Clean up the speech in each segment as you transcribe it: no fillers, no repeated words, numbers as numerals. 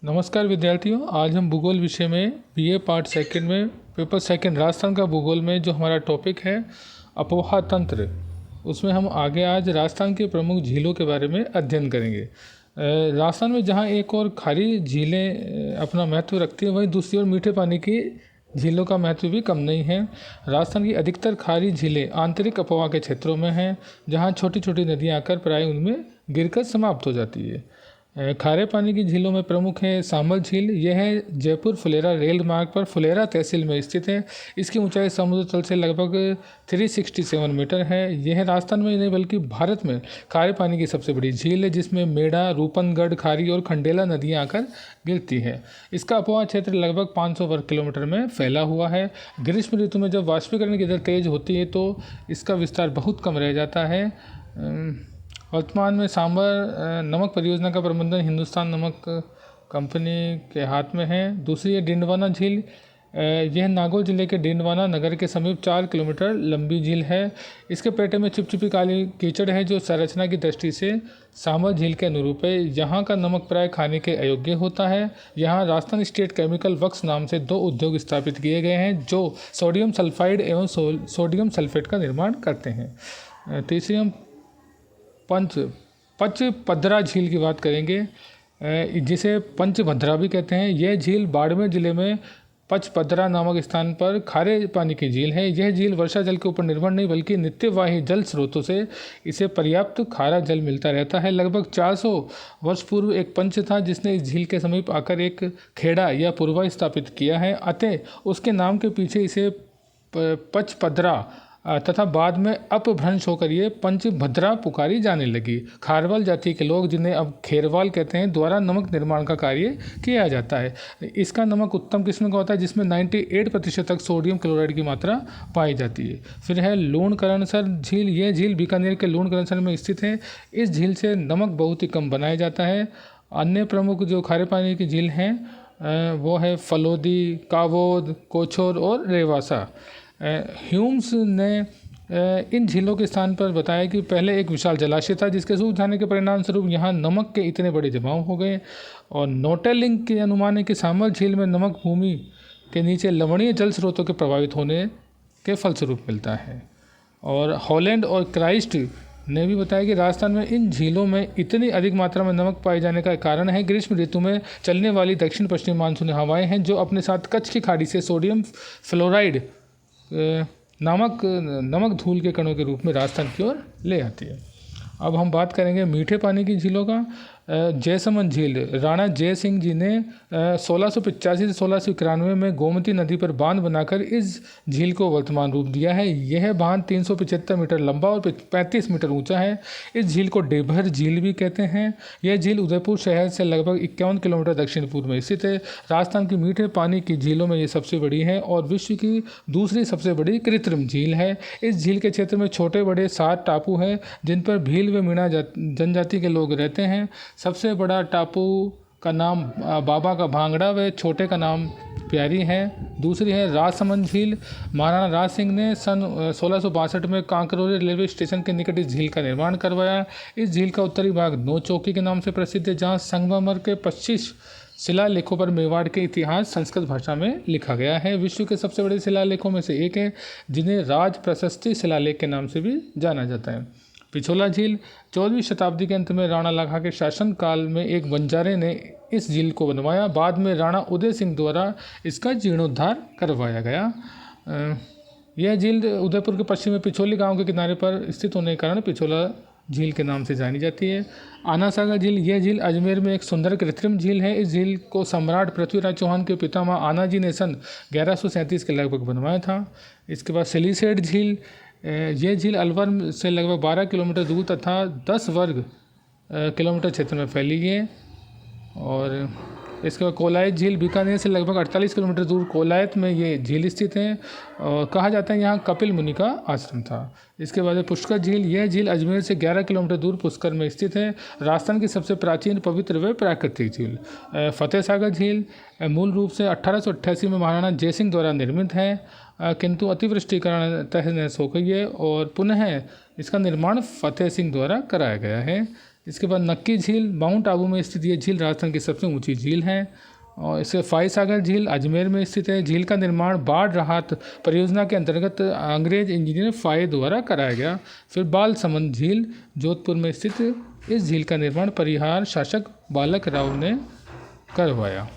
नमस्कार विद्यार्थियों, आज हम भूगोल विषय में बीए पार्ट सेकंड में पेपर सेकंड राजस्थान का भूगोल में जो हमारा टॉपिक है अपोहा तंत्र, उसमें हम आगे आज राजस्थान के प्रमुख झीलों के बारे में अध्ययन करेंगे। राजस्थान में जहां एक और खारी झीलें अपना महत्व रखती हैं, वहीं दूसरी ओर मीठे पानी की झीलों का महत्व भी कम नहीं है। राजस्थान की अधिकतर खारी झीलें आंतरिक अपोहा के क्षेत्रों में हैं, जहां छोटी छोटी नदियां आकर प्राय उनमें गिरकर समाप्त हो जाती है। खारे पानी की झीलों में प्रमुख है सांभर झील। यह है जयपुर फुलेरा रेल मार्ग पर फुलेरा तहसील में स्थित है। इसकी ऊंचाई समुद्र तल से लगभग 367 मीटर है। यह राजस्थान में नहीं बल्कि भारत में खारे पानी की सबसे बड़ी झील है, जिसमें मेढ़ा, रूपनगढ़, खारी और खंडेला नदियां आकर गिरती है। इसका अपोहा क्षेत्र लगभग 500 वर्ग किलोमीटर में फैला हुआ है। ग्रीष्म ऋतु में जब वाष्पीकरण की दर तेज होती है तो इसका विस्तार बहुत कम रह जाता है। वर्तमान में सांभर नमक परियोजना का प्रबंधन हिंदुस्तान नमक कंपनी के हाथ में है। दूसरी है डिंडवाना झील। यह नागौर जिले के डिंडवाना नगर के समीप 4 किलोमीटर लंबी झील है। इसके पेटे में चिपचिपी काली कीचड़ है, जो संरचना की दृष्टि से सांभर झील के अनुरूप है। यहाँ का नमक प्राय खाने के अयोग्य होता है। यहाँ राजस्थान स्टेट केमिकल वर्क्स नाम से 2 उद्योग स्थापित किए गए हैं, जो सोडियम सल्फाइड एवं सोडियम सल्फेट का निर्माण करते हैं। तीसरी हम पचपदरा झील की बात करेंगे, जिसे पंचभद्रा भी कहते हैं। यह झील बाड़मेर जिले में पचपदरा नामक स्थान पर खारे पानी की झील है। यह झील वर्षा जल के ऊपर निर्भर नहीं बल्कि नित्यवाही जल स्रोतों से इसे पर्याप्त खारा जल मिलता रहता है। लगभग 400 वर्ष पूर्व एक पंच था, जिसने इस झील के समीप आकर एक खेड़ा या पुरवा स्थापित किया है। अतः उसके नाम के पीछे इसे पचपदरा तथा बाद में अपभ्रंश होकर ये पंचभद्रा पुकारी जाने लगी। खारवाल जाति के लोग, जिन्हें अब खेरवाल कहते हैं, द्वारा नमक निर्माण का कार्य किया जाता है। इसका नमक उत्तम किस्म का होता है, जिसमें 98% तक सोडियम क्लोराइड की मात्रा पाई जाती है। फिर है लूणकरणसर झील। यह झील बीकानेर के लूणकरणसर में स्थित है। इस झील से नमक बहुत ही कम बनाया जाता है। अन्य प्रमुख जो खारे पानी की झील हैं वो है फलोदी, कावोद, कोछोर और रेवासा। ह्यूम्स ने इन झीलों के स्थान पर बताया कि पहले एक विशाल जलाशय था, जिसके सूख जाने के परिणाम स्वरूप यहाँ नमक के इतने बड़े जमाव हो गए। और नोटेलिंग के अनुमान है कि सांभर झील में नमक भूमि के नीचे लवणीय जल स्रोतों के प्रभावित होने के फलस्वरूप मिलता है। और हॉलैंड और क्राइस्ट ने भी बताया कि राजस्थान में इन झीलों में इतनी अधिक मात्रा में नमक पाए जाने का कारण है ग्रीष्म ऋतु में चलने वाली दक्षिण पश्चिमी मानसूनी हवाएं हैं, जो अपने साथ कच्छ की खाड़ी से सोडियम फ्लोराइड नमक धूल के कणों के रूप में राजस्थान की ओर ले आती है। अब हम बात करेंगे मीठे पानी की झीलों का। जयसमंद झील। राणा जय सिंह जी ने 1685 से 1691 में गोमती नदी पर बांध बनाकर इस झील को वर्तमान रूप दिया है। यह बांध 375 मीटर लंबा और 35 मीटर ऊंचा है। इस झील को डेभर झील भी कहते हैं। यह झील उदयपुर शहर से लगभग 51 किलोमीटर दक्षिण पूर्व में स्थित है। राजस्थान की मीठे पानी की झीलों में ये सबसे बड़ी है और विश्व की दूसरी सबसे बड़ी कृत्रिम झील है। इस झील के क्षेत्र में छोटे बड़े 7 टापू हैं, जिन पर भील व मीणा जनजाति के लोग रहते हैं। सबसे बड़ा टापू का नाम बाबा का भांगड़ा व छोटे का नाम प्यारी है। दूसरी है राजसमंद झील। महाराणा राज सिंह ने सन 1662 में कांकरोली रेलवे स्टेशन के निकट इस झील का निर्माण करवाया। इस झील का उत्तरी भाग नौ चौकी के नाम से प्रसिद्ध है, जहाँ संगमरमर के 25 शिलालेखों पर मेवाड़ के इतिहास संस्कृत भाषा में लिखा गया है। विश्व के सबसे बड़े शिलालेखों में से एक है, जिन्हें राज प्रशस्ति शिलालेख के नाम से भी जाना जाता है। पिछोला झील। 14वीं शताब्दी के अंत में राणा लाखा के शासन काल में एक बंजारे ने इस झील को बनवाया। बाद में राणा उदय सिंह द्वारा इसका जीर्णोद्धार करवाया गया। यह झील उदयपुर के पश्चिम में पिछोली गांव के किनारे पर स्थित होने के कारण पिछोला झील के नाम से जानी जाती है। आना सागर झील। यह झील अजमेर में एक सुंदर कृत्रिम झील है। इस झील को सम्राट पृथ्वीराज चौहान के पितामह आना जी ने सन 1137 के लगभग बनवाया था। इसके बाद सिलीसेट झील। यह झील अलवर से लगभग 12 किलोमीटर दूर तथा 10 वर्ग किलोमीटर क्षेत्र में फैली है। और इसके बाद कोलायत झील। बीकानेर से लगभग 48 किलोमीटर दूर कोलायत में ये झील स्थित है और कहा जाता है यहाँ कपिल मुनि का आश्रम था। इसके बाद पुष्कर झील। यह झील अजमेर से 11 किलोमीटर दूर पुष्कर में स्थित है। राजस्थान की सबसे प्राचीन, पवित्र व प्राकृतिक झील। फतेह सागर झील मूल रूप से 1888 में महाराणा जयसिंह द्वारा निर्मित है, किंतु अतिवृष्टि के कारण तहस नहस हो गई है और पुनः इसका निर्माण फतेह सिंह द्वारा कराया गया है। इसके बाद नक्की झील माउंट आबू में स्थित ये झील राजस्थान की सबसे ऊंची झील है। और इसके फाई सागर झील अजमेर में स्थित है। झील का निर्माण बाढ़ राहत परियोजना के अंतर्गत अंग्रेज इंजीनियर फाई द्वारा कराया गया। फिर बालसमंद झील जोधपुर में स्थित, इस झील का निर्माण परिहार शासक बालक राव ने करवाया।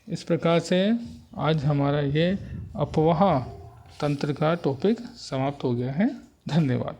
इस प्रकार से आज हमारा ये अफवाह तंत्र का टॉपिक समाप्त हो गया है। धन्यवाद।